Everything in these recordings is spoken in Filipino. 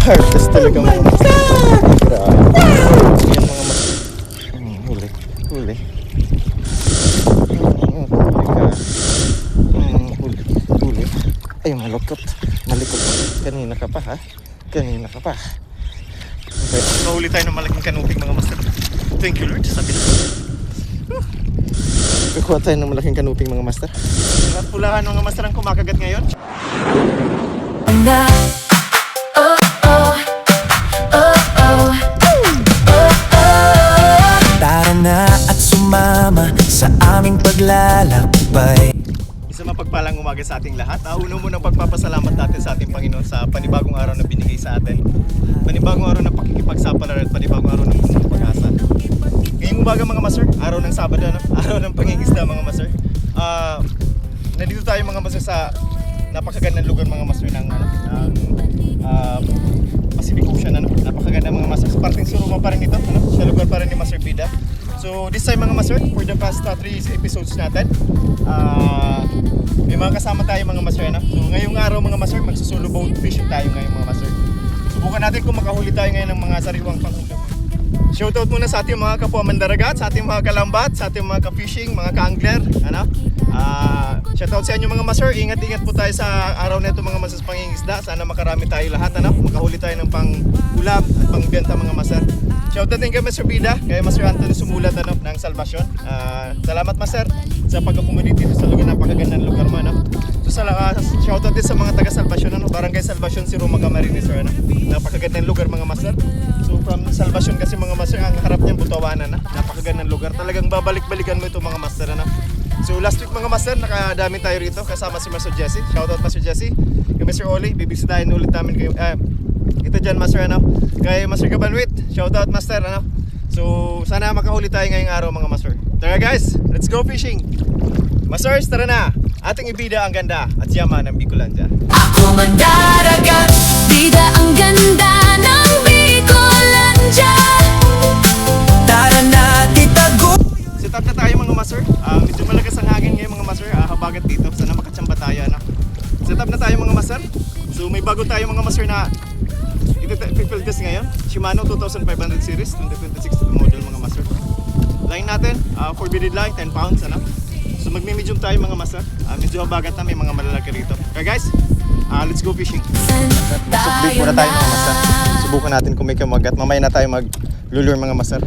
Heartless talaga mga master. Grabe. Yan mga master. Huli. Huli. Huli ka. Huli. Huli. Ay, malukot. Malikot. Kanina ka pa ha? Kanina ka pa. Okay. Mahuli tayo ng malaking kanuping mga master. Thank you Lord. Sabi na. Kukuha tayo ng malaking kanuping mga master. At pulahan mga master ang kumakagat ngayon. Tara na at sumama sa aming paglalakbay. Isa mapagpalang umaga sa ating lahat. Una munang pagpapasalamat natin sa ating Panginoon sa panibagong araw na binigay sa atin. Panibagong araw na pakikipagsapalaran at panibagong araw ng pusong pag-asa. Ngayong umaga mga master, araw ng Sabado, araw ng pangingisda mga master. Nandito tayo mga master sa napakagandang lugar mga master ng Pacific Ocean. Napakaganda mga master. Sa parting Suruma pa rin ito, sa lugar pa rin ni Master Bida. So this time mga master, for the past 3 episodes natin, may mga kasama tayo mga master. So ngayong araw mga master, magsusolo boat fishing tayo ngayong mga master. Subukan natin kung makahuli tayo ngayon ng mga sariwang panghuli. Shoutout muna sa ating mga kapwa mandaragat, sa ating mga kalambat, sa ating mga ka-fishing, mga ka-angler. Shoutout sa inyo mga master. Ingat-ingat po tayo sa araw na ito mga master sa pangingisda. Sana makarami tayo lahat. Makahuli tayo ng pang-ulam at pang-benta mga master. Shoutout din kay Master Bida, kay Master Anthony sumulat ng Salvation. Salamat master sa pag-accommodate dito sa lugar, napakagandang lugar mo. So shoutout din sa mga taga Salvation, Barangay Salvation si Roma Camarines, napakagandang lugar mga master. So from Salvation kasi mga master, ang harap niyang Butawanan, napakagandang lugar. Talagang babalik-balikan mo ito mga master. So last week mga master, nakadami tayo rito kasama si Master Jesse. Shoutout Master Jesse, kay Mr. Oli, bibisitahin ulit namin kayo. Ito dyan master, kay Master Gabanwit, shoutout master. So sana makahuli tayo ngayong araw mga master. Tara guys, let's go fishing. Masters, tara na. Ating ibida ang ganda at yaman ng Bicolandia. Ako mandaragat, bida ang ganda ng Bicolandia. Tara na titago. Set up na tayo mga master. Medyo malakas ang hangin ngayon mga master. Habagat dito, sana makachamba tayo. Set up na tayo mga master. So may bago tayo mga master na ito test ngayon. Shimano 2500 series 2026 model mga master. Line natin, forbidden line, 10 pounds. So magme-medium tayo mga master. Medyo habagat na, may mga malalaki rito. Okay guys, let's go fishing. Subik muna tayo mga master. Subukan natin kung may kamagat. Mamaya na tayo mag-lure mga master.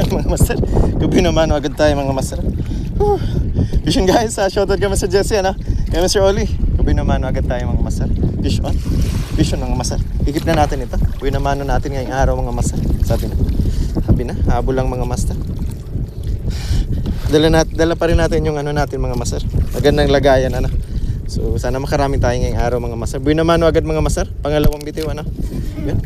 Mga master, gabi naman agad tayo mga master. Fishing guys, shoutout kay Mr. Jesse, kay Mr. Oli. Gabi naman agad tayo mga master. Fish on mga master. Higit na natin ito. Gabi naman natin ngayong araw mga master. Sabi na, habol lang mga master. Dala pa rin natin yung natin mga master. Magandang lagayan So sana makarami tayo ngayong araw mga master. Gabi naman agad mga master. Pangalawang bitiw Yan.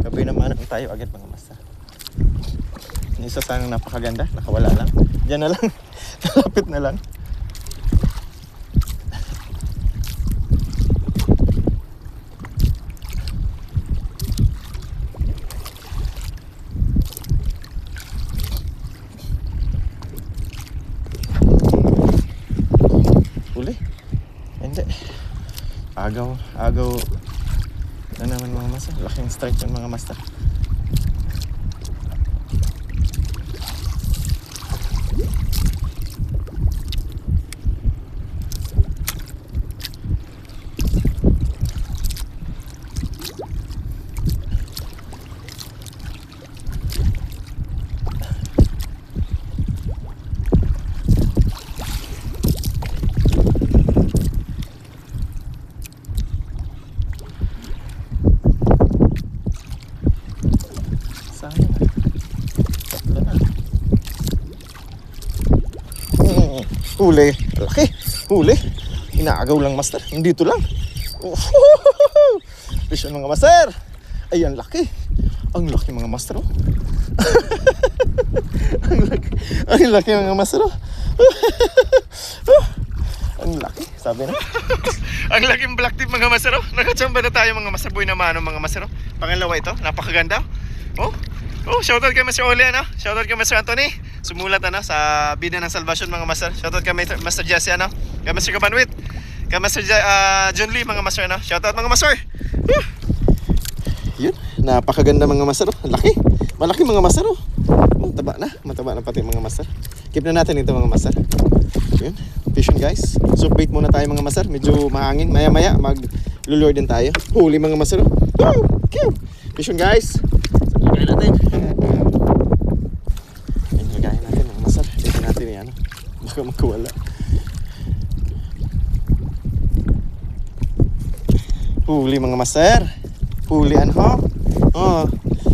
Gabi naman tayo agad mga master. Isa sanang napakaganda, nakawala lang. Diyan na lang, kalapit na lang. Huli? Hindi. Agaw na naman mga master. Laking strike yun mga master. Huli. Laki. Huli. Inaagaw lang, master. Nandito lang. Fish on, mga master. Ay, ang laki. Ang laki, mga master. Oh. Ang laki mga master. Oh. Ang laki, sabi na. Ang laking black tip mga master. Oh. Nakachamba na tayo mga master. Boy na mano mga master. Oh. Pangalawa ito, napakaganda. Oh. Oh, shoutout kay Master Oli, ano? Shoutout kay Master Anthony. Sumulat ano sa bida ng salvation mga master. Shoutout kay Master Jesse, ano? Kay Master Kabanwit. Kay Master John Lee mga master, ano? Shoutout mga master. Yun, napakaganda mga master. Oh. Laki. Malaki mga master. Oh. Mataba na pati mga master. Keep na natin ito mga master. Yun, fishing guys. So bait muna tayo mga master. Medyo mahangin. Maya mag-lure din tayo. Huli mga master. Oh. Cute. Fishing guys. Lagay natin. Lagay natin mga master. Dito natin yan. Baka magkawala. Huli mga master. Huli ano? Oh,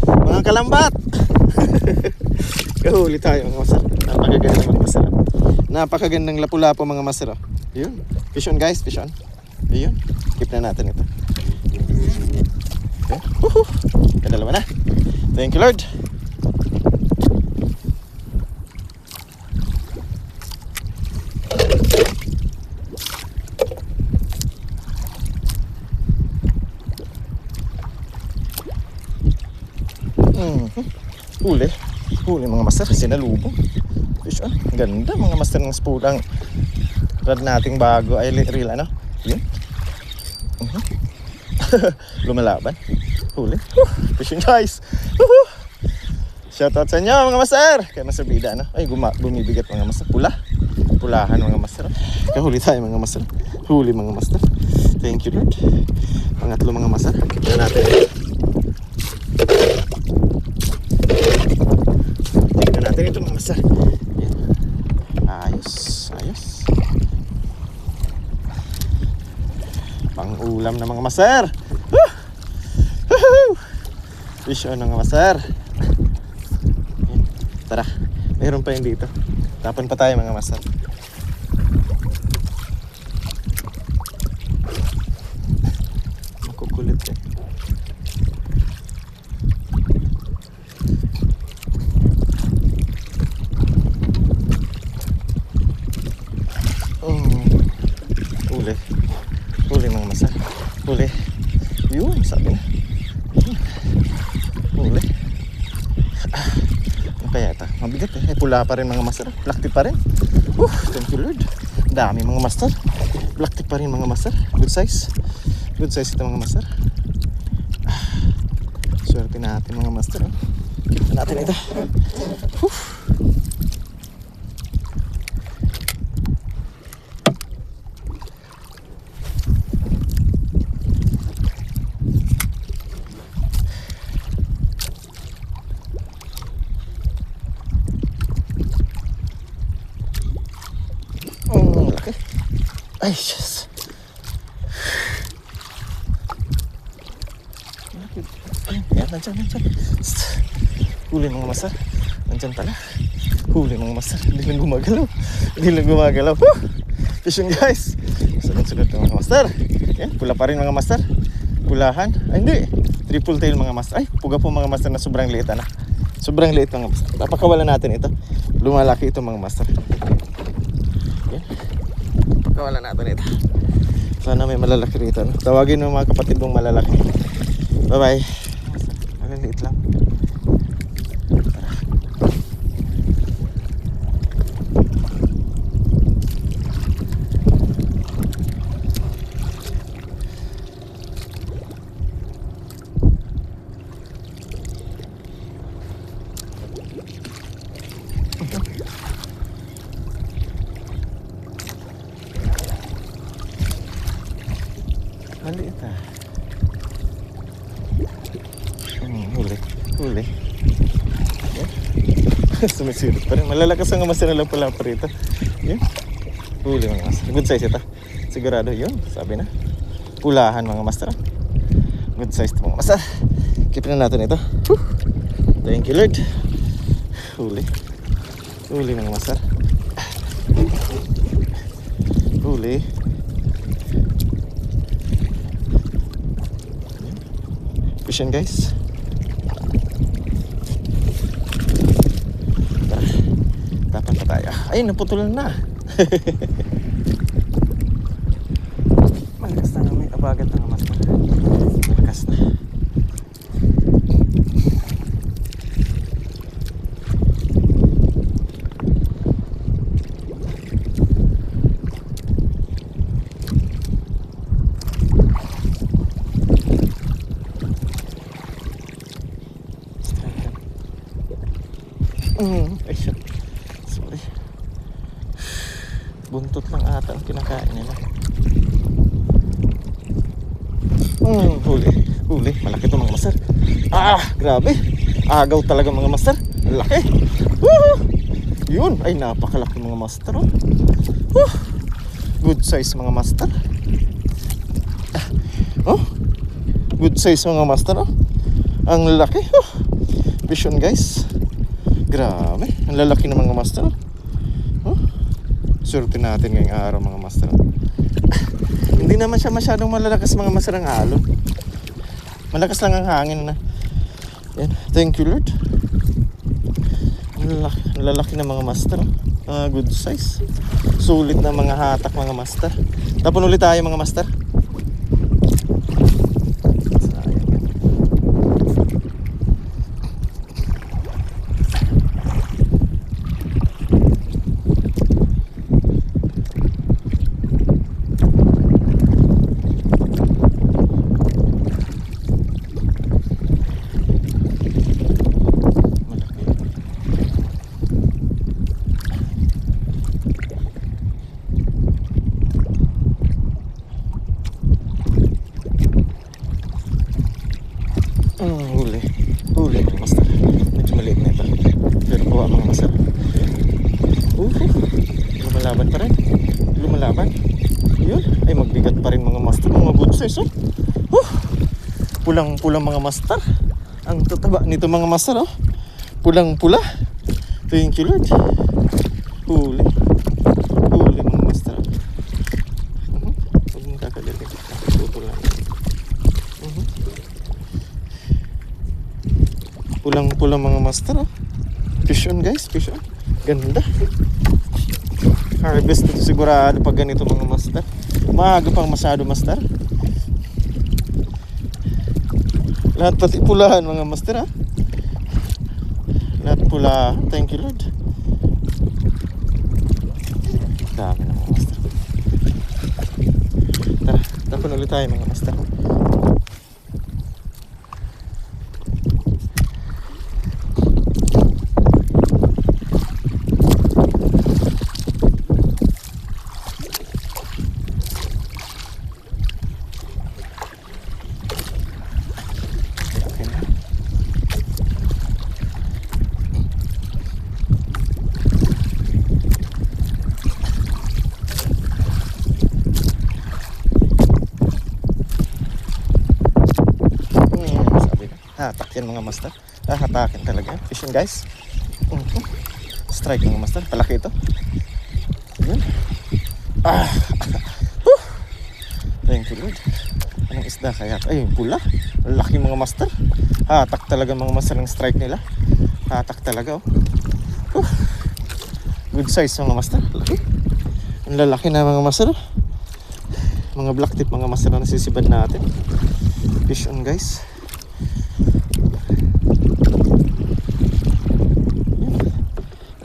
mga kalambat. Kahuli tayo mga master. Napakaganda mga master. Napakagandang lapu-lapu mga master. Yun. Fish on guys, fish on. Yun. Keep na natin ito. Okay. Kadalawa na. Thank you Lord. Huli mga master, sinalubong. Fish on. Ganda mga master ng spulang rod nating bago ay reel ano. Yun. Lumalaban. Huli. Fishing guys. Shoutout sa inyo mga master. Kay Master Bida ano. Ay bumibigat mga master. Pulahan mga master. Kahuli tayo mga master. Huli mga master. Thank you Lord. Pangatlo mga master. Kita natin. Tingnan natin ito mga master. Ayos. Pang ulam na mga master. Fish on mga master. Tara, mayroon pa yun dito. Tapon pa tayo mga master. Makukulit eh. Huli mga master. Huli. Yun, sabi na. Huli. Ano kaya ito? Mabigat eh. Pula pa rin mga master. Black tip pa rin. Thank you Lord. Dami mga master. Black tip pa rin mga master. Good size. Good size ito mga master. Swerte natin mga master. Keep natin ito. Ay, yes. Yan, nandyan. Huli mga master. Nandyan pala. Huli mga master. Hindi lang gumagalaw. Fishing guys. Sunod-sunod mga master. Yan, pula pa rin mga master. Pulahan. Ay, hindi. Triple tail mga master. Ay, puga po mga master na sobrang liit na. Sobrang liit mga master. Napakawala natin ito. Lumalaki ito mga master. Yan. Wala natin ito. Sana may malalaki rito. No? Tawagin mo mga kapatid mong malalaki. Bye bye. Maliliit lang. Tara. Maliit ah. Huli. Sumisilip pa rin. Malalakas ang master na lang pala pa rito. Yun. Huli mga master. Good size ito. Sigurado yun. Sabi na. Pulahan mga master. Good size ito mga master. Keep na natin ito. Thank you Lord. Huli mga master. huli. Fish yan guys. Tara, tapan pa tayo. Ay, naputulan na. Malakas na may abagat ng mas. Malakas na. Ay, shit. Sorry. Buntot lang ata ang kinakain nila. Huli. Huli. Malaki itong mga master. Grabe. Agaw talaga mga master. Laki. Yun. Ay, napakalaki mga master. Good size mga master. Good size mga master. Ang laki. Vision guys. Grabe, ang lalaki ng mga master. Surti natin ngayong araw mga master. Hindi naman siya masyadong malalakas mga master ang alon. Malakas lang ang hangin na. Yan. Thank you Lord. Ang lalaki ng mga master. Good size. Sulit na mga hatak mga master. Tapon ulit tayo mga master. Huli mga master. Medyo maliit na ito. Pero kuha mga master. Lumalaban pa rin. Lumalaban. Yun. Ay magbigat pa rin mga master. Mga good size Pulang-pulang mga master. Ang tataba nito mga master Pulang-pula. Thank you Lord. Huli mga master. Huwag mong kakagalit. Tutol lang. Pulang-pulang mga master Fish on guys, fish on. Ganda. Harvest ito sigurado pag ganito mga master. Maaga pang masyado master. Lahat pati pulahan mga master Lahat pula. Thank you Lord. Dami na mga master. Tara, tapon ulit tayo mga master. Hatak yan mga master. Hatakin talaga. Fishing guys. Strike mga master. Palaki ito. Yan. Thank you Lord. Anong isda kaya? Ay, pula. Laki mga master. Hatak talaga mga master ng strike nila. Hatak talaga Good size mga master. Laki. Ang lalaki na mga master. Mga black tip mga master na nasisibad natin. Fish on guys.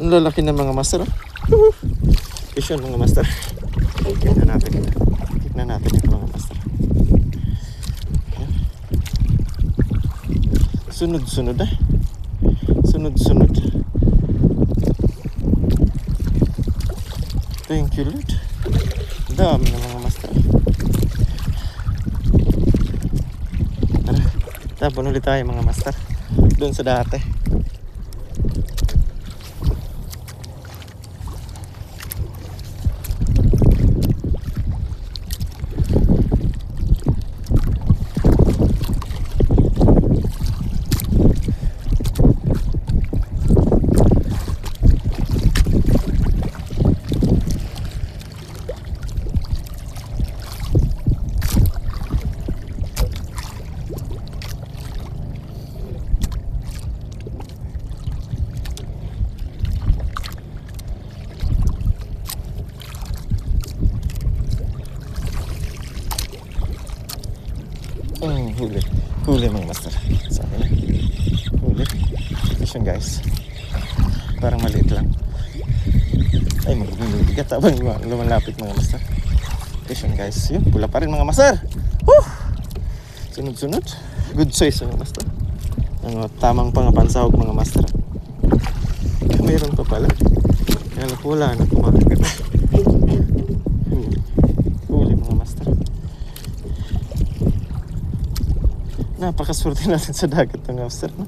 Ang lalaki ng mga master Fish on mga master. Tignan natin ito mga master. Sunod-sunod Sunod-sunod. Thank you Lord. Dami ng mga master. Tara, tapon ulit tayo mga master. Doon sa dati. Huli. Huli mga master. Sa akin na. Huli. Fish yun guys. Parang maliit lang. Ay, magbibigat habang lumalapit mga master. Fish yun guys. Yun, pula pa rin mga master. Woo! Sunod-sunod. Good size mga master. Ang tamang pangapansahog mga master. Mayroon pa pala. Kaya pula na kumakagat. Huli mga master. Napakaswerte natin sa dagat mga master, no?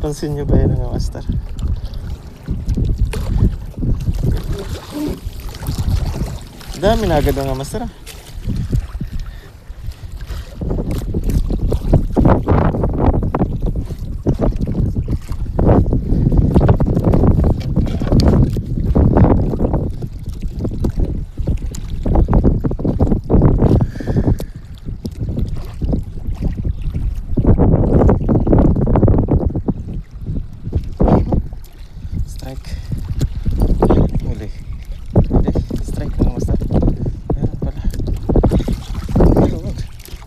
Pansin nyo ba yan mga master? Dami na agad mga master, ah.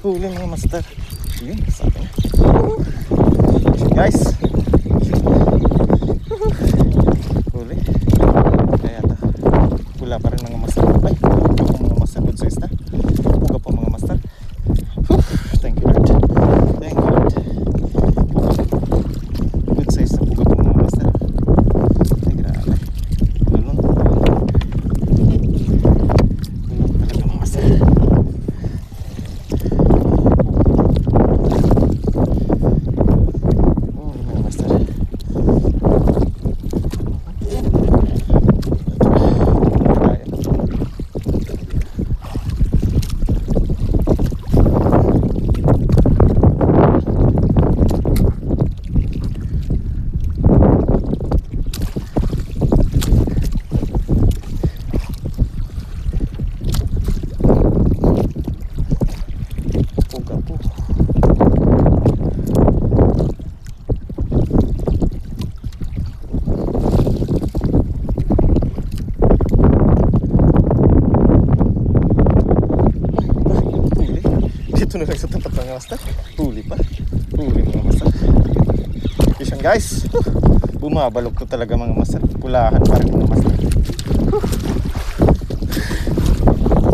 Huli mga master. Yun, sabi na. Guys. Huli. Kaya ito. Pula pa rin mga master. Ay, puga po mga master. Good size na. Puga po mga master. Thank you Lord. Thank you Lord. Puga. Good size na puga po mga master. Ay, grabe. Lulong. Lulong talaga mga master. Dito na lang sa tapat mga master. Huli pa. Huli mga master. Fish guys. Bumabalog ko talaga mga master. Pulahan pa rin mga master.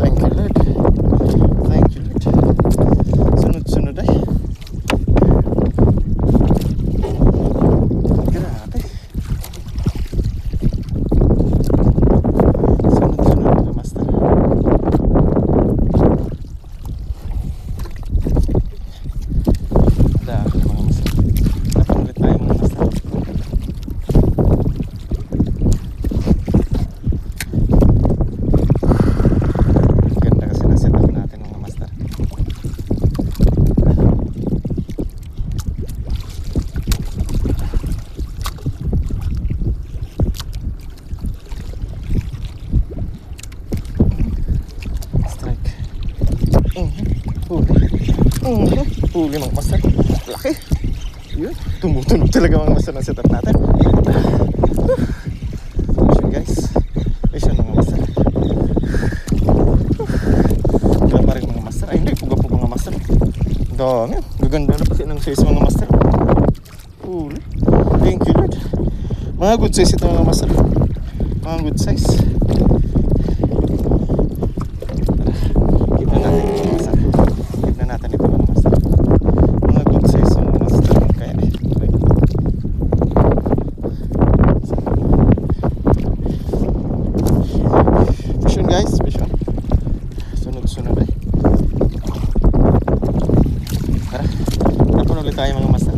Thank you Lord. Thank you Lord. Sunod-sunod ay. Grabe. Sunod-sunod mga master. Huli mga master. Laki. Yun. Tumutunog talaga mga master ng setup natin. Action guys. Action mga master. Wala pa rin mga master. Ay hindi. Puga po mga master. Dami. Gaganda na pati ng size mga master. Huli. Thank you Lord. Mga good size ito mga master. Mga good size. Kita natin ito mga master. Kita natin ito mga master. Mga good size yung mga master. Kaya vision guys. Vision. Sunod-sunod eh. Tara. Tapon ulit tayo mga master.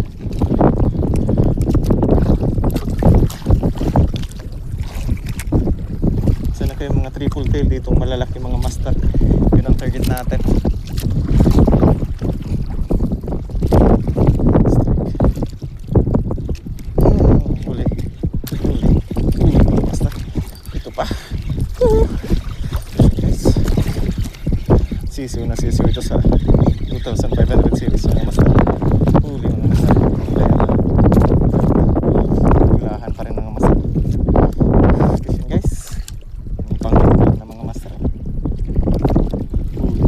Sana kayo mga triple tail dito, malalaki mga master. Yun ang target natin. Huli. Huli mga master. Ito pa. Guys. Sisiw na sisiw ito sa 2,500 series mga master. Huli mga master. Gulahan pa rin mga master. Fishing guys. Pang-gulahan na mga master. Huli.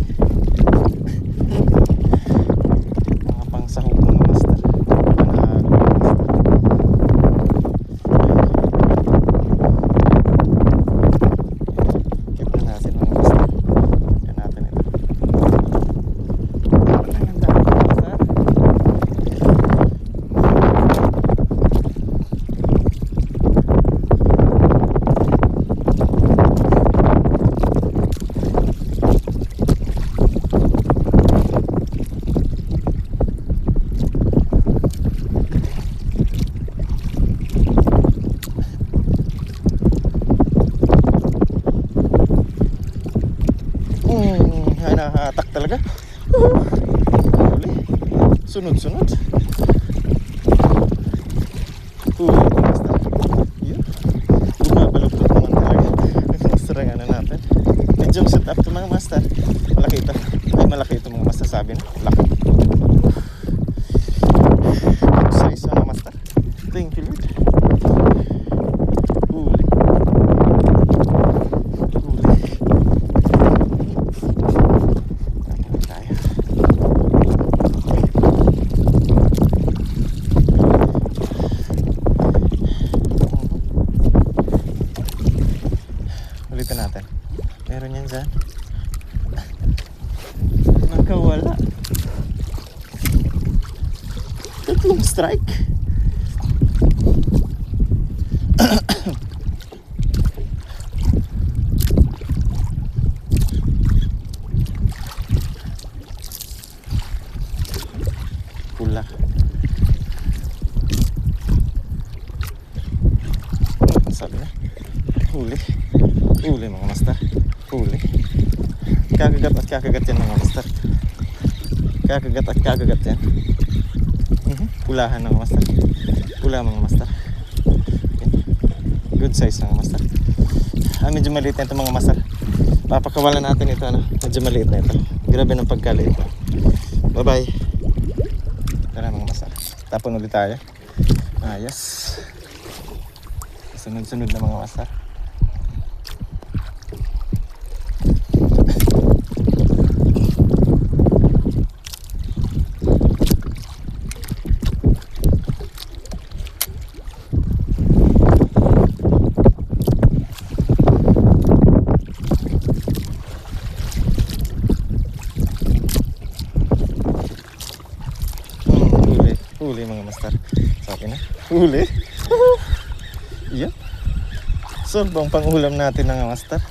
Hinahatak talaga. Huli. Sunod-sunod. Huli mga master. Yun. Bumabaluktot naman talaga. Sarang ano natin. Medyo set up to mga master. Malaki ito. Ay malaki ito mga master, sabi na. Malaki. Size mga master. Thank you Lord. Huli. Ulitin natin. Meron yan dyan. Nakawala. Tatlong strike. Pula. Sabi na. Huli. Huli mga master. Huli. Kakagat at kakagat yan mga master. Kakagat at kakagat yan. Pulahan mga master. Pula mga master. Good size mga master. Medyo maliit na ito mga master. Papakawalan natin ito. Medyo maliit na ito. Grabe ng pagkaliit. Bye bye. Tara mga master. Tapon ulit tayo. Ayos. Sunod-sunod na mga master. Huli mga master. Sabi na. Huli. Iya. So, bang pangulam natin ng master.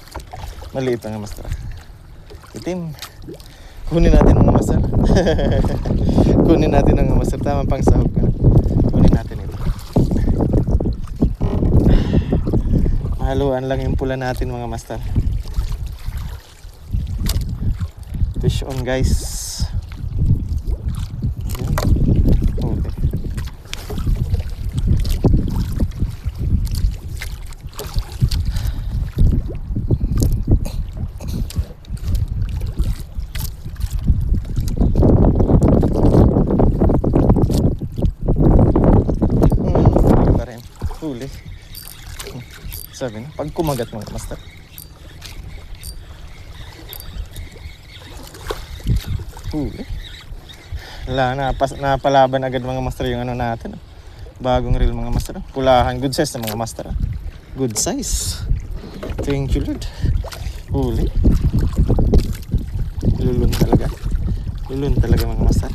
Maliit ang master. Itim. Kunin natin ang master. Kunin natin ang master. Tama pang sahog ka. Kunin natin ito. Mahaluan lang yung pula natin mga master. Fish on guys. Huli. Sabi na, pag kumagat mga master. Huli. Wala, napalaban agad mga master yung ano natin. Bagong reel mga master. Pulahan, good size na mga master. Good size. Thank you Lord. Huli. Lulun talaga. Lulun talaga mga master.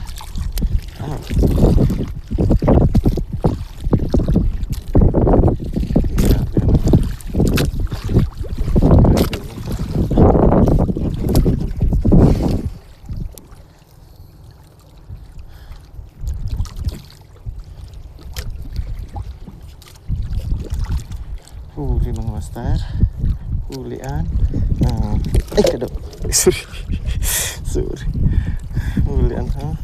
Huli mga master. Hulian. Ay kado. Sorry. Sorry. Hulian ha.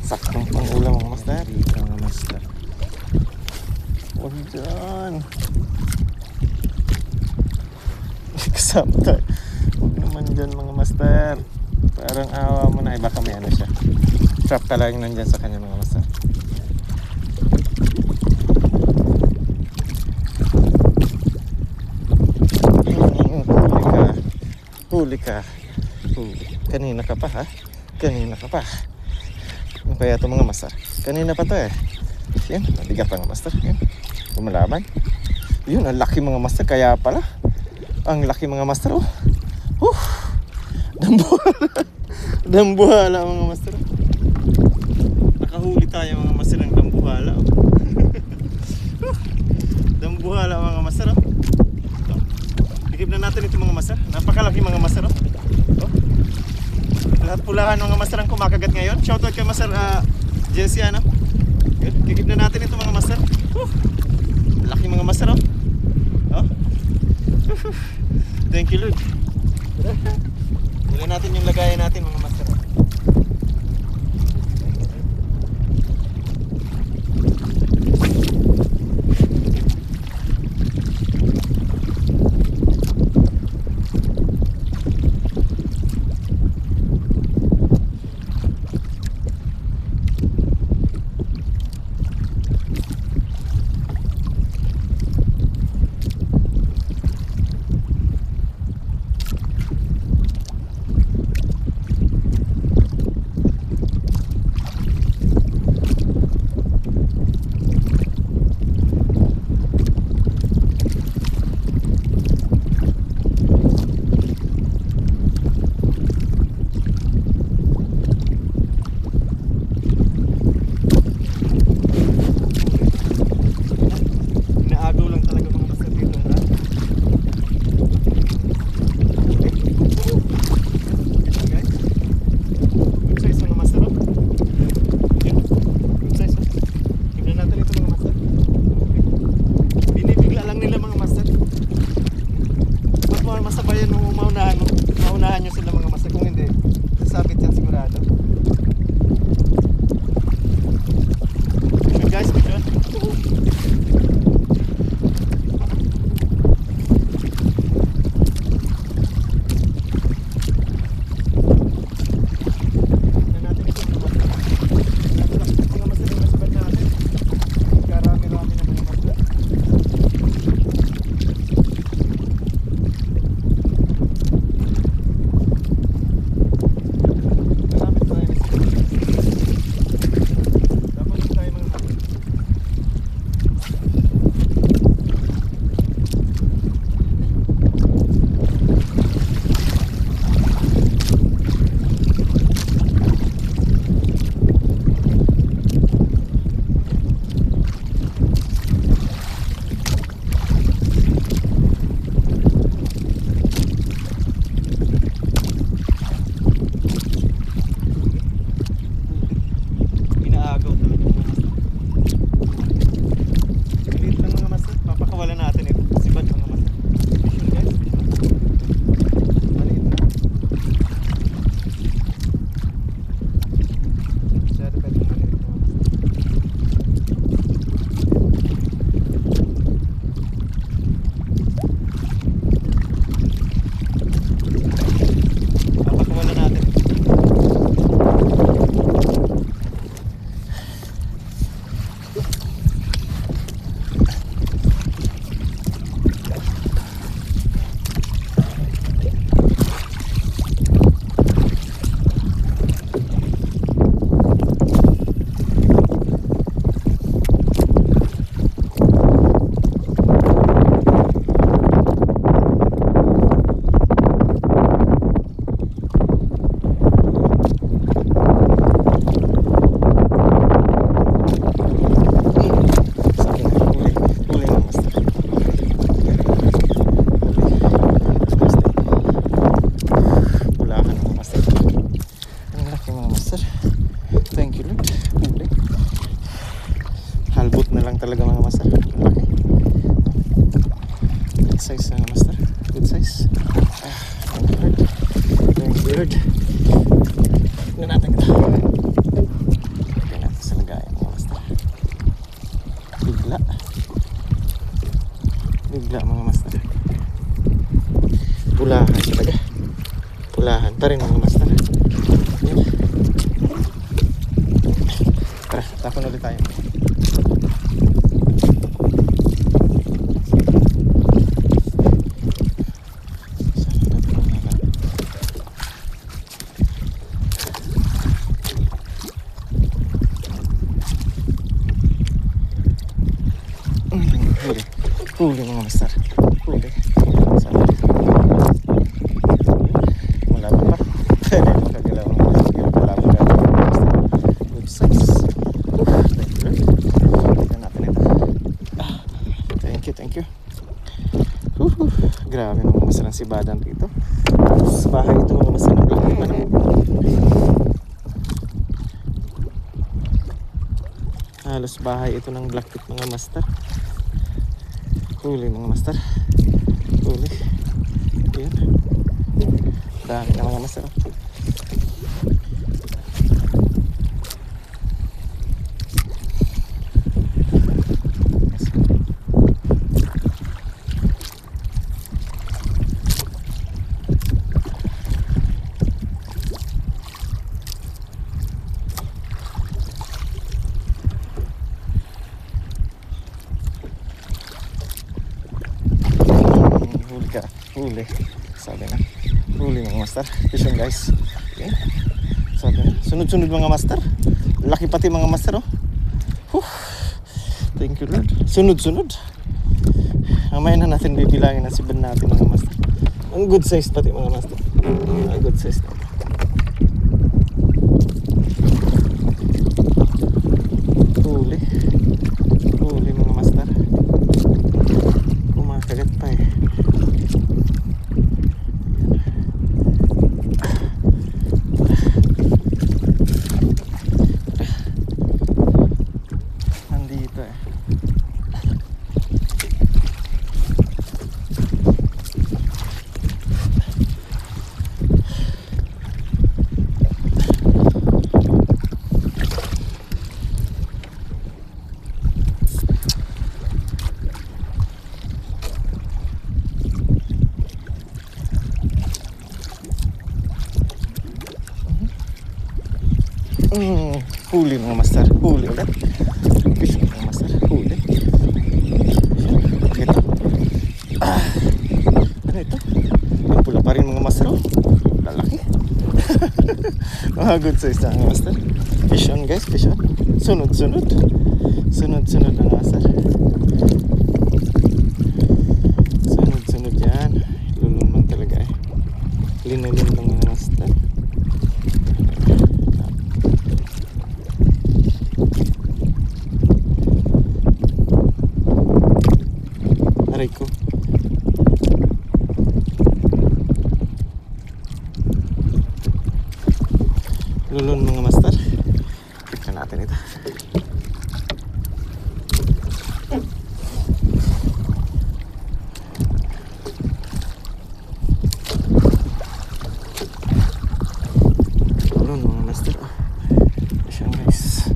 Saktong pangulam mga master. Mga master. Huwag dyan. Kasama tayo. Huwag naman dyan mga master. Parang awa mo na. Ay baka may ano siya. Trap ka lang nandyan sa kanya mga master. Huli ka. Huli. Kanina ka pa ha? Kanina ka pa. Ano kaya ito mga master? Kanina pa to eh. Yan, nabigat mga master. Yan. Lumalaban. Yun, ang laki mga master. Kaya pala. Ang laki mga master oh. Dambuhala. Dambuhala mga master. Nakahuli tayo mga master ng dambuhala oh. Dambuhala mga master oh. Ikip na natin ito mga master. Napakalaki mga master oh. Lahat pulahan mga master ang kumakagat ngayon. Shoutout kay master Jesse ano. Ikip na natin ito mga master. Laki mga master oh. Thank you Lord. Muli natin yung lagayan natin mga master. Inaagaw lang talaga mga master dito. Ha? Guys, good size mga master. Oh. Good size. Oh. Tignan natin ito mga master. Binibigla lang nila mga master. Ba't mo masabayan nung maunahan mo? Maunahan nyo sila mga master. Kung hindi, sasabit yan sigurado. Good guys, good yun. Inaagaw talaga mga master. Maliit lang mga master. Papakawalan natin ito. Sibat mga master. Vision guys. Maliit lang. Masyado pa yung maliit mga master. Papakawalan natin ito. Thank you Lord. Huli. Halbot na lang talaga mga master. Laki. Good size mga master. Good size. Thank you Lord. Thank you Lord. Tignan natin ito. Tignan natin sa lagayan mga master. Bigla. Bigla mga master. Pulahan talaga. Pulahan pa rin mga master. Yan. Tara, tapon ulit tayo. Huli. Huli mga master. Huli. Wala pa pa. Makagalaw mga master. Wala pa pa. Good size. Tignan natin ito. Thank you. Grabe mga master ang sibadan dito. Sa bahay ito mga master ng black tip. Halos bahay ito ng black tip mga master. Huli mga master. Huli. Ayan. Dami na mga master. Huli ka, huli. Sabi na, huli mga master. Fish on guys. Okay. Sabi na, sunod-sunod mga master. Laki pati mga master oh. Whew. Thank you Lord. Sunod-sunod. Mamaya na natin bibilangin ang sibad natin mga master. Ang good size pati mga master. Good size na. Huli. Huli mga master. Kumakagat pa eh. Nandito eh. Huli mga master, huli ulit. Fish mga master, huli. Ito. Ano ito? Yung pula pa rin mga master oh. Lalaki. Mga good size na mga master. Fish on guys, fish on. Sunod-sunod. Sunod-sunod mga master. Sunod-sunod yan. Lulunman talaga eh. Linulun ng mga master. Aray ko. Lulun mga master. Tignan natin ito. Lulun mga master. Ayan guys.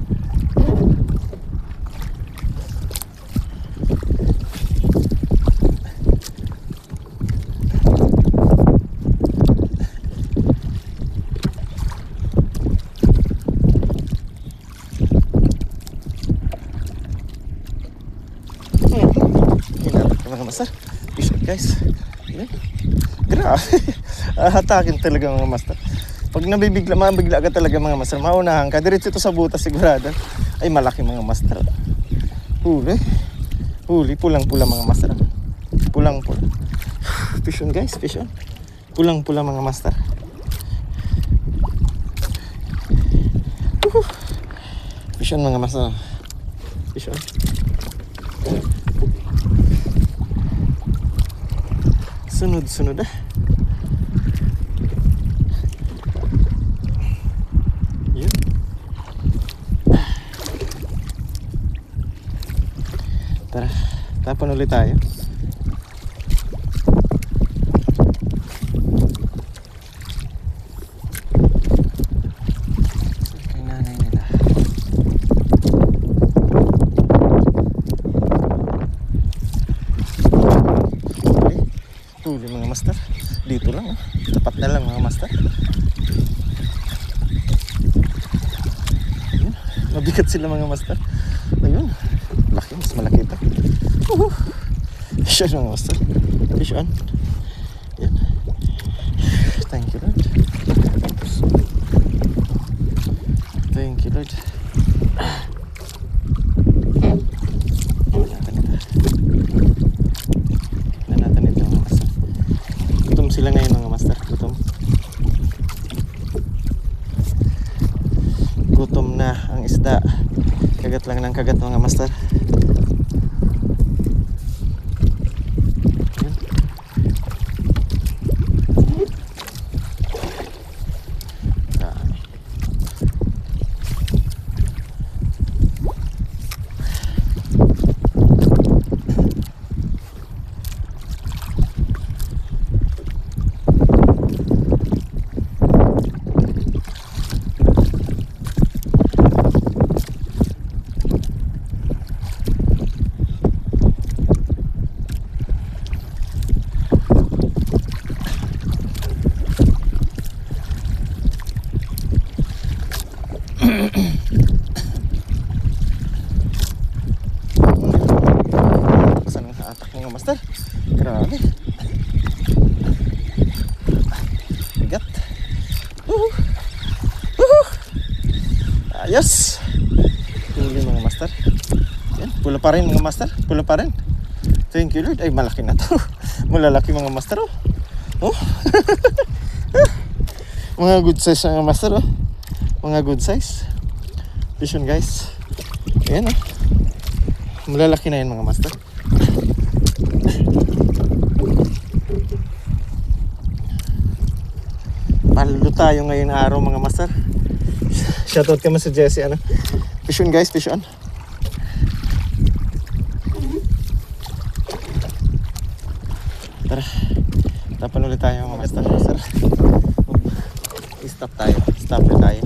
Mga master, fish on guys. Grabe. Hatakin talaga mga master. Pag mabigla ka talaga mga master, maunahan ka, diretso ito sa butas sigurado. Ay malaki mga master. Huli. Huli, pulang-pula mga master. Pulang-pula. Fish on guys, fish on. Pulang-pula mga master. Fish on mga master. Fish on. Sunod-sunod ah. Yun. Tara, tapon ulit tayo. Kay nanay nila. Huli mga master. Dito lang oh. Tapat na lang mga master. Ayun. Mabigat sila mga master. Ayun. Laki, mas malaki ito. Fish on mga master. Fish on. Yan. Thank you Lord. Thank you Lord. Sila ngayon mga master, gutom. Gutom na ang isda. Kagat lang ng kagat mga master. Ayos. Huli mga master. Yan, pula pa rin mga master. Pula pa rin. Thank you Lord. Ay, malaki na to. Malalaki mga master oh. Oh. Mga good size mga master oh. Mga good size. Fish on guys. Ayan oh. Malalaki na yan mga master. Palo tayo ngayon araw mga master. Shoutout kami sa Jesse ano. Fish on guys, fish on. Tara. Tapan ulit tayo mga master. Stop tayo. Stop na tayo.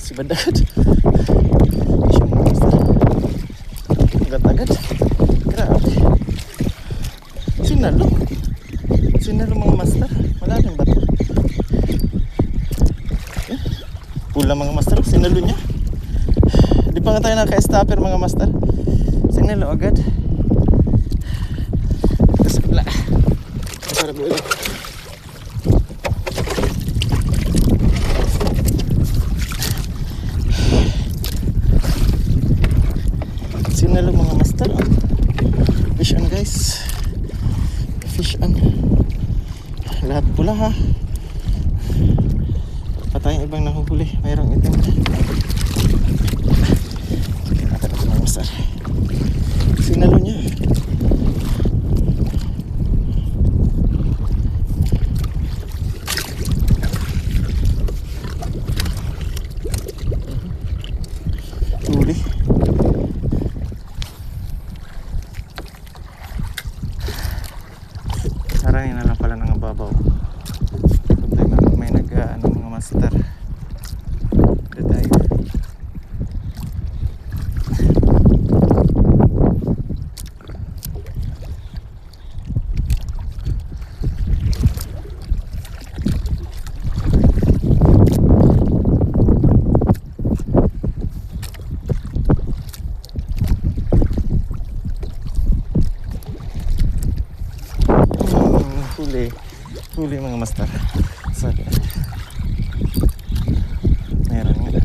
Si Badagad. Agad-agad. Grabe. Sinalo. Sinalo mga master. Wala rin bato. Pula mga master. Sinalo niya. Di pa nga tayo naka-stopper mga master. Sinalo agad. Kasabla. Para bulo. Sinalo mga master. Fish on guys. Fish on. Lahat pula ha. Patay ibang nahuhuli. Mayroong itim. Mga master. Sinalo niya. Huli. Sarangin na lang pala ng babaw. May nag-ano mga master. Dito tayo. Huli mga master. Sabi. Meron nga.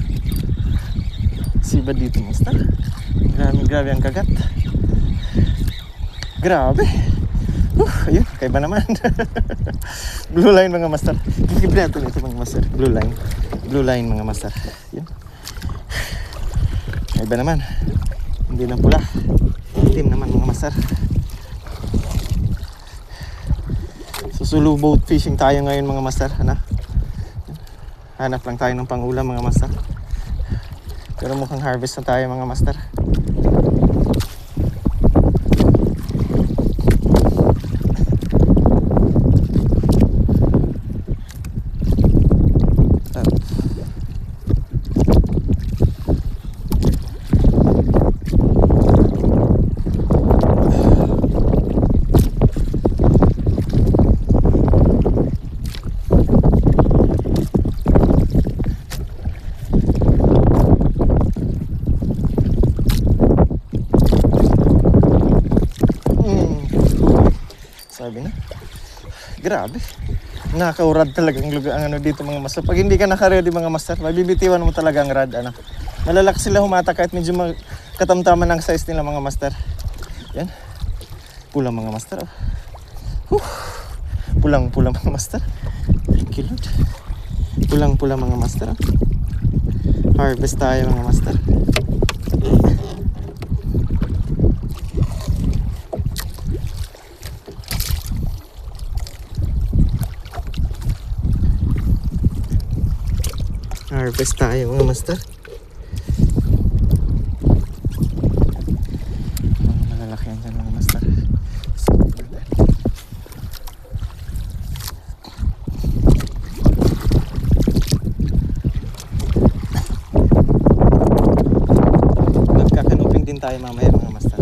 Siba dito master. Grabe ang kagat. Grabe. Ayun, kaiba naman. Blue line mga master. Kikibla ito mga master. Blue line. Blue line mga master. Yun. Kaiba naman. Hindi na pula. Itim naman mga master. Solo boat fishing tayo ngayon mga master. Hanap lang tayo ng pangulam mga master. Pero mukhang harvest na tayo mga master. Sabi na. Grabe. Nakakaurad talaga ang lugar ang ano dito mga master. Pag hindi ka naka-ready mga master, mabibitiwan mo talaga ang rad ano. Malalaki sila humata kahit medyo katamtaman ng size nila mga master. Yan. Pulang mga master. Oh. Pulang mga master. Thank you Lord. Pulang mga master. Harvest tayo mga master. Harvest tayo mga master. Mga malalaki yan dyan mga master. Magkakanuping din tayo mamaya mga master.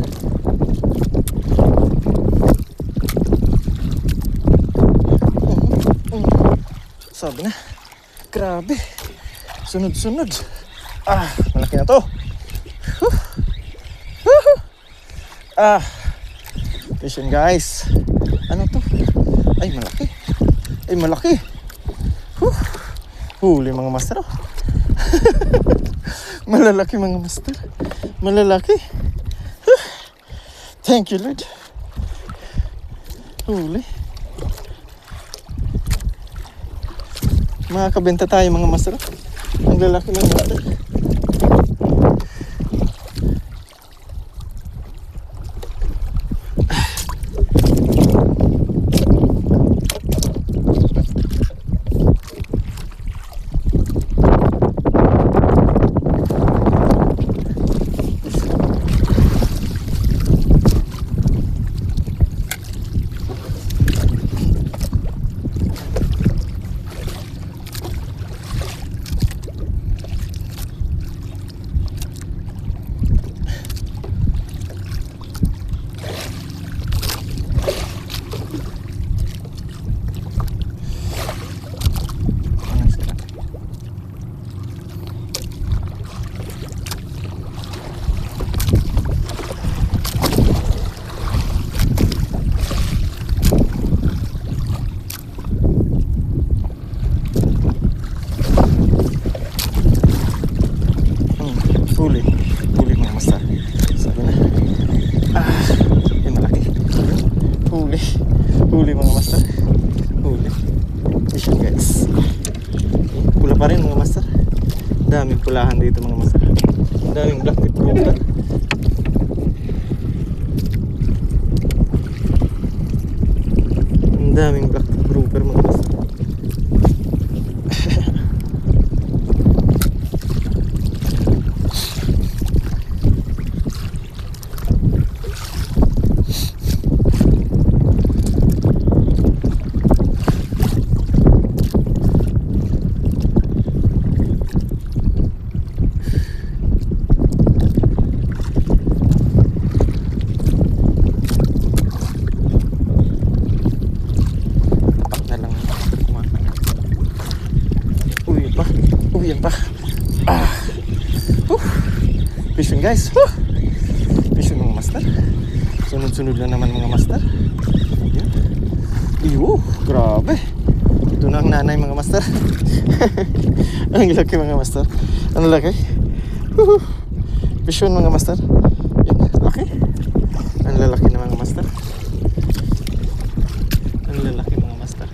Sabi na. Grabe. Sunod-sunod. Malaki Malaki na to. Fish yun guys. Ano to? Ay malaki. Ay malaki. Huli mga master. Malalaki mga master. Malalaki. Thank you Lord. Huli. Makakabenta tayo mga master. Ang lalaki mga master. Huli mga master. Sabi na. Yung malaki. Huli mga master. Huli. Fish yun guys. Pula pa rin mga master. Daming pulahan dito mga master. Daming black tip grouper. Daming black tip grouper mga master. Yan pa. Fish yun guys. Fish yun mga master. Sunod-sunod lang naman mga master. Yan. Iyo, grabe. Ito na ang nanay mga master. Ang laki mga master. Ang laki. Fish yun mga master. Yan, laki. Ang lalaki na mga master. Ang lalaki mga master.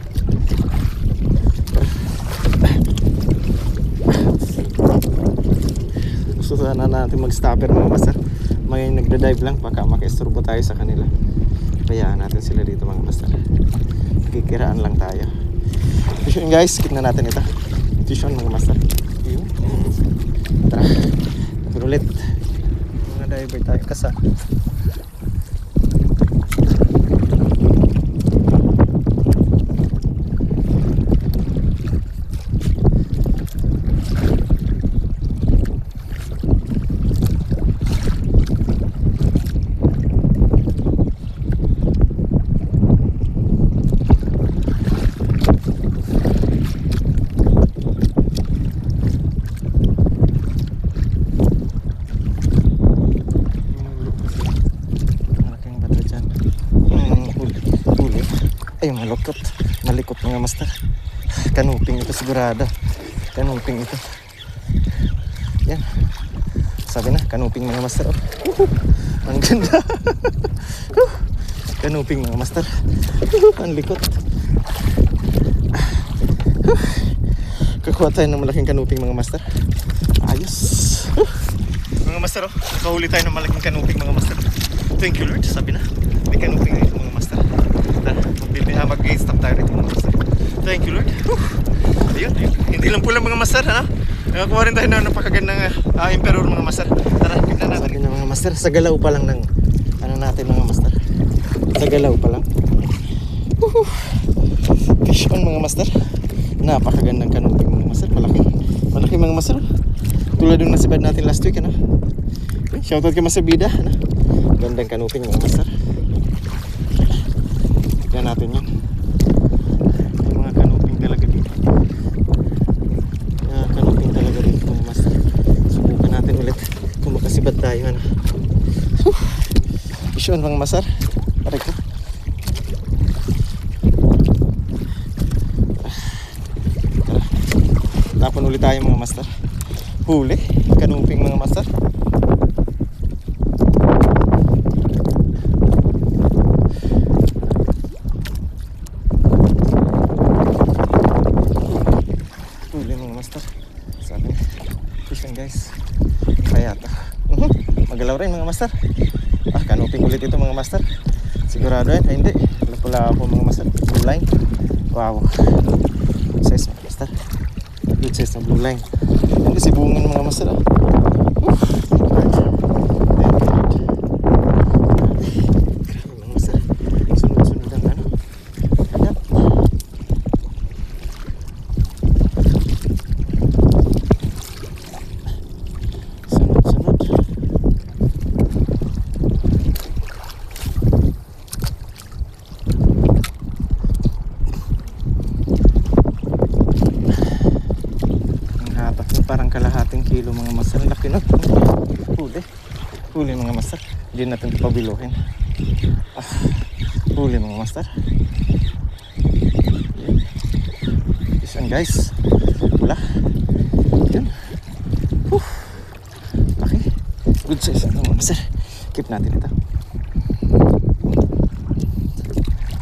Gusto sana natin mag-stopper mga master. May nagda-dive lang, baka maka-isturbo tayo sa kanila. Kayaan natin sila dito mga master. Nakikiraan lang tayo. Fish on guys, skip na natin ito. Fish on mga master. Yun. Tara, tapos ulit. Mga diver tayo kasa. Ay, malikot mga master. Kanuping ito sigurado. Kanuping ito. Yan. Sabi na, kanuping mga master. Ang ganda. Kanuping mga master. Ang likot. Kakuha tayo ng malaking kanuping mga master. Ayos. Mga master, nakahuli tayo ng malaking kanuping mga master. Thank you Lord. Sabi na, may kanuping ito mga master. Mag-gain-stop tayo rito mga master. Thank you Lord. Ayun. Hindi lang pula mga master, ha? Nakakuha rin tayo ng napakagandang emperor mga master. Tara, tignan natin. Sabi na mga master, sa galaw pa lang ng ano natin mga master. Sa galaw pa lang. Fish on mga master. Napakagandang kanuping mga master. Malaki mga master. Tulad yung nasibad natin last week, ano? Shoutout kay Master Bida, ano? Gandang kanuping mga master. Tignan natin yan. May mga kanuping talaga dito. Kanuping talaga dito mga master. Subukan natin ulit kung makasibad tayo ano. Fish on mga masar. Aray ko. Tara. Tapon ulit tayo mga master. Huli. Kanuping mga master. Huli mga master. Sabi niya. Fish on guys. Kaya ito. Magalaw rin mga master. Kanuping ulit ito mga master. Sigurado yan. Hindi. Pula po mga master. Blue line. Wow. Good size mga master. Good size na blue line. Hindi sibungin mga master. Mga master. Sunod-sunod ang ano. Agad. Sunod-sunod. Parang kalahating kilo mga master. Laki na. Huli mga master. Hindi natin pabiluhin. Huli mga master. Yan guys. Wala. Yan. Laki. Good size ito mga master. Keep natin ito.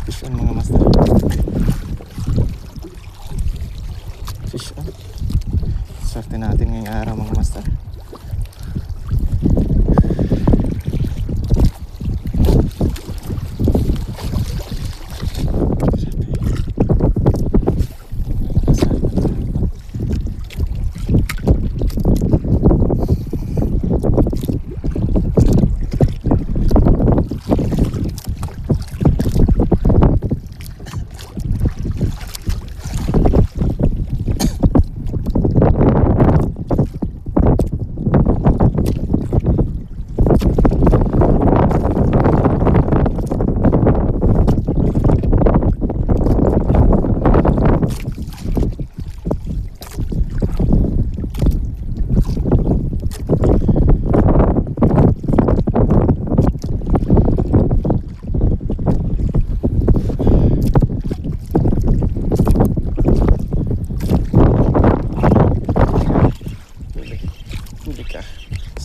Fish on mga master. Fish on. Swerte natin ngayong araw mga master.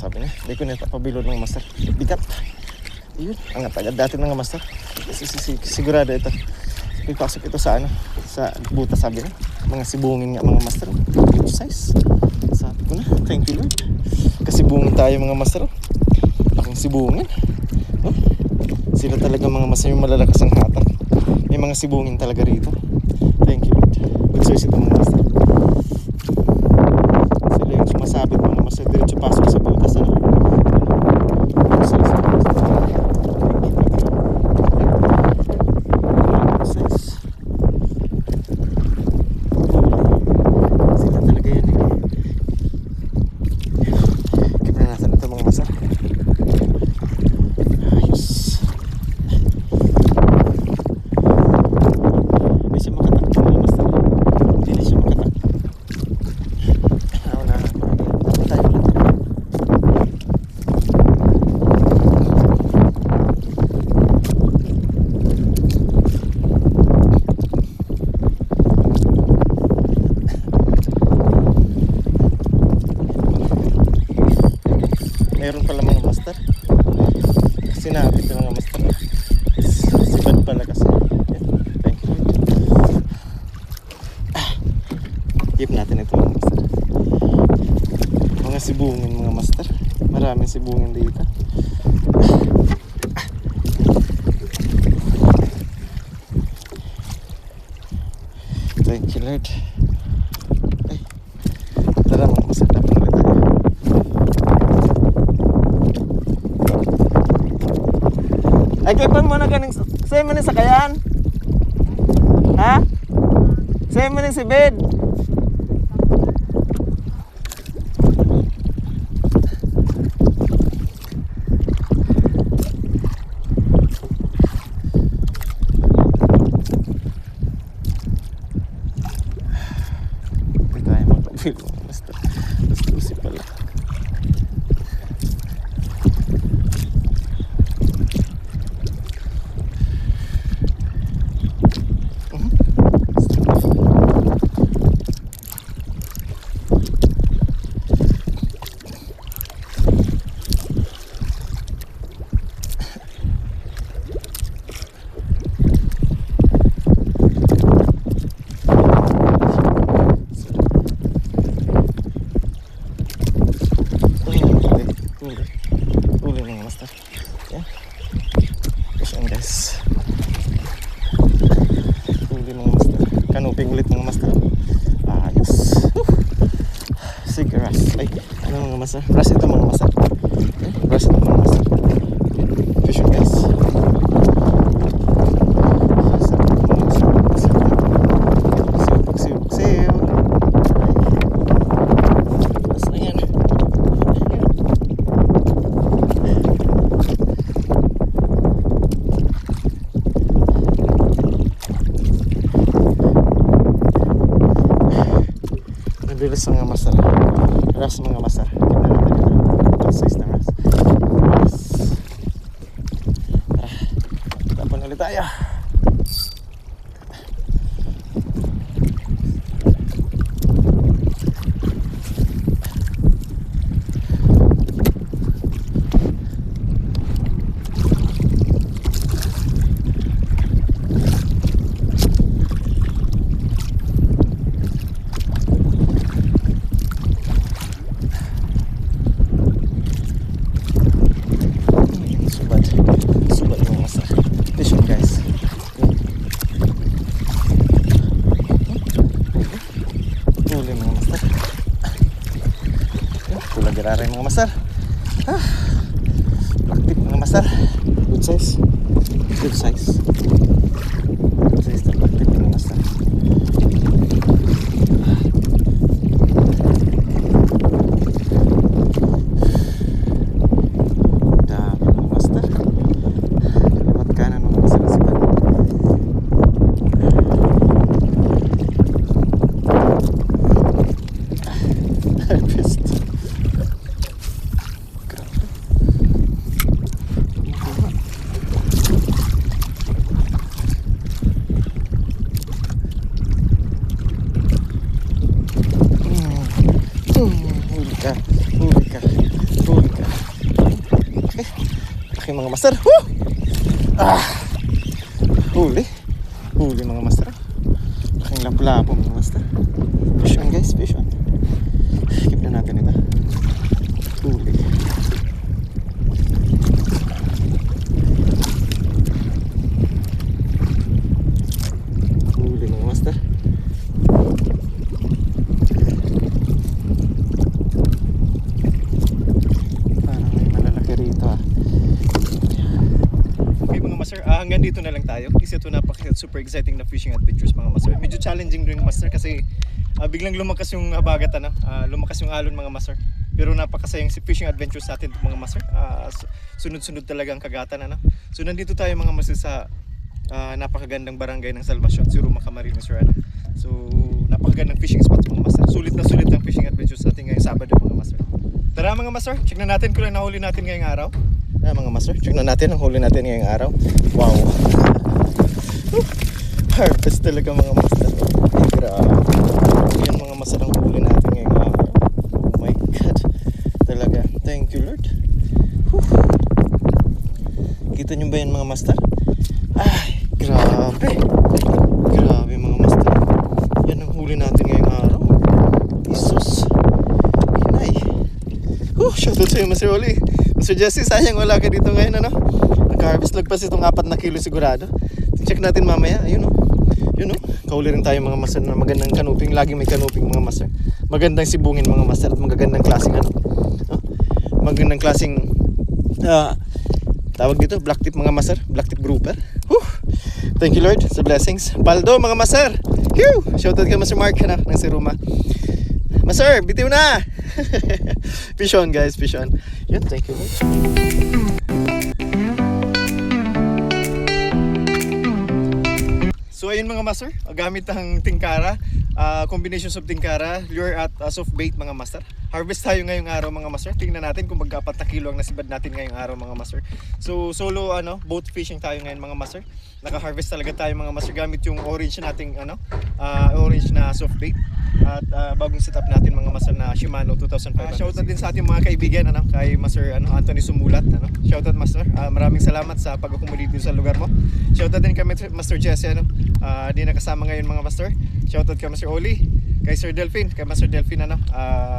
Sabi niya, hindi ko na pabilod ng master. Bigat. Yun, angat agad dati ng master. Sigurado ito. Pipasok ito sa ano, sa buta sabi niya. Mga sibungin nga mga master. Good size. Sabi ko na, thank you Lord. Kasibungin tayo mga master. Laking sibungin. Sila talaga mga master yung malalakas ang hatak. May mga sibungin talaga rito. Thank you Lord. Good size ito mga master. Sila yung sumasabit mga master. Diretso pasok sa butas. Ano? Good size. Good size. Sila talaga yan eh. Keep na natin ito mga master. Ayos. Hindi siya makatakbo mga master. Hindi siya makatakbo. Tapos tayo ulit. Meron pala mga master. Sinabit yung mga master. Sibad pala kasi. Yan. Thank you. Keep natin ito mga master. Mga sibungin mga master. Maraming sibungin dito. Thank you Lord. Ay. Tara mga master. Tapos ulit tayo. Ay, kaipan mo na ganing sa'yo mo na sakayan? Ha? Sa'yo mo na si bed? Hindi tayo magpapil. Basta usip pala. Huli mga master. Yan. Fish on guys. Huli mga master. Kanuping ulit mga master. Ayos. Sige ras. Ay, ano mga master? Ras ito mga master. Ras ito mga master. Fish on guys. Bilis mga masar. Ras mga masar. Tingnan natin ito. Ito size na ras. Ras. Tara. Tapon ulit tayo. Gararay mga masar. Aktif mga masar. Good size. Good size. Good size na aktif mga masar. Dami mga masar. Kaliwat kanan mga masar. Harvest. Huli ka. Okay mga master. Huli mga master. Laking lapo-lapo mga master. Fish on guys, fish on. Keep na natin ito. Huli. Huli mga master. Hanggang dito na lang tayo. Kasi ito super exciting na fishing adventures mga master. Medyo challenging rin master kasi biglang lumakas yung habagat lumakas yung alon mga master. Pero napakasayang fishing adventures natin mga master. Sunod-sunod talaga ang kagatan So nandito tayo mga master sa napakagandang barangay ng Salvacion, Siruma Camarines Sur. So napakagandang fishing spots mga master. Sulit na sulit ang fishing adventures natin ngayong Sabado mga master. Tara mga master, check na natin kung nahuli natin ngayong araw. Mga master, check na natin ang huli natin ngayong araw. Wow. Harvest talaga mga master. Grabe. Yan mga master ang huli natin ngayong araw. Oh my God. Talaga. Thank you Lord. Kita nyo ba yan mga master? Ay, grabe. Grabe mga master. Yan ang huli natin ngayong araw. Jesus. Inay. Shoutout sa'yo Master Oli. Mr. Jesse, sayang wala ka dito ngayon Nag-harvest lagpas itong 4 na kilo sigurado. Check natin mamaya. Ayun Kahuli rin tayo mga master na magandang kanuping. Lagi may kanuping mga master. Magandang sibungin mga master. At magagandang klaseng magandang klaseng tawag dito, black tip mga master. Black tip grouper. Thank you Lord sa blessings. Paldo mga master. Shoutout kay Master Mark ng Siruma. Master, bitiw na. Fish on guys, fish on. Yan, thank you Lord. So ayun mga master, gamit ang tingkara, combinations of tingkara, lure at soft bait mga master. Harvest tayo ngayong araw mga master. Tingnan natin kung magka-4 na kilo ang nasibad natin ngayong araw mga master. So solo boat fishing tayo ngayon mga master. Naka-harvest talaga tayo mga master gamit yung orange nating orange na soft bait. At bagong setup natin mga master na Shimano 2500. Shoutout din sa ating mga kaibigan kay Master Anthony Sumulat. Shoutout master. Maraming salamat sa pag-accommodate dito sa lugar mo. Shoutout din kay Master Jesse di nakasama ngayon mga master. Shoutout kay Master Oli. kay Sir Delphine, kay Master Delphine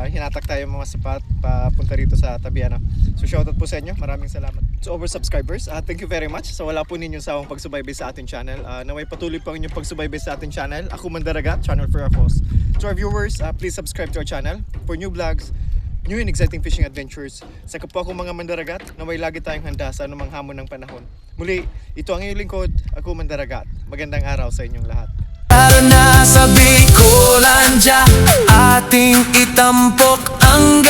hinatak tayo mga sapat papunta rito sa tabi So shoutout po sa inyo, maraming salamat. So our subscribers, thank you very much. So wala po ninyong sawang pagsubaybay sa ating channel. Naway patuloy po ang inyong pagsubaybay sa ating channel. Ako Mandaragat, channel for our host. To our viewers, please subscribe to our channel for new vlogs, new and exciting fishing adventures. Sa kapwa kong mga Mandaragat, naway lagi tayong handa sa anumang hamon ng panahon. Muli, ito ang iyong lingkod, ako Mandaragat. Magandang araw sa inyong lahat. Tara na sa Bicolandia, ating itampok ang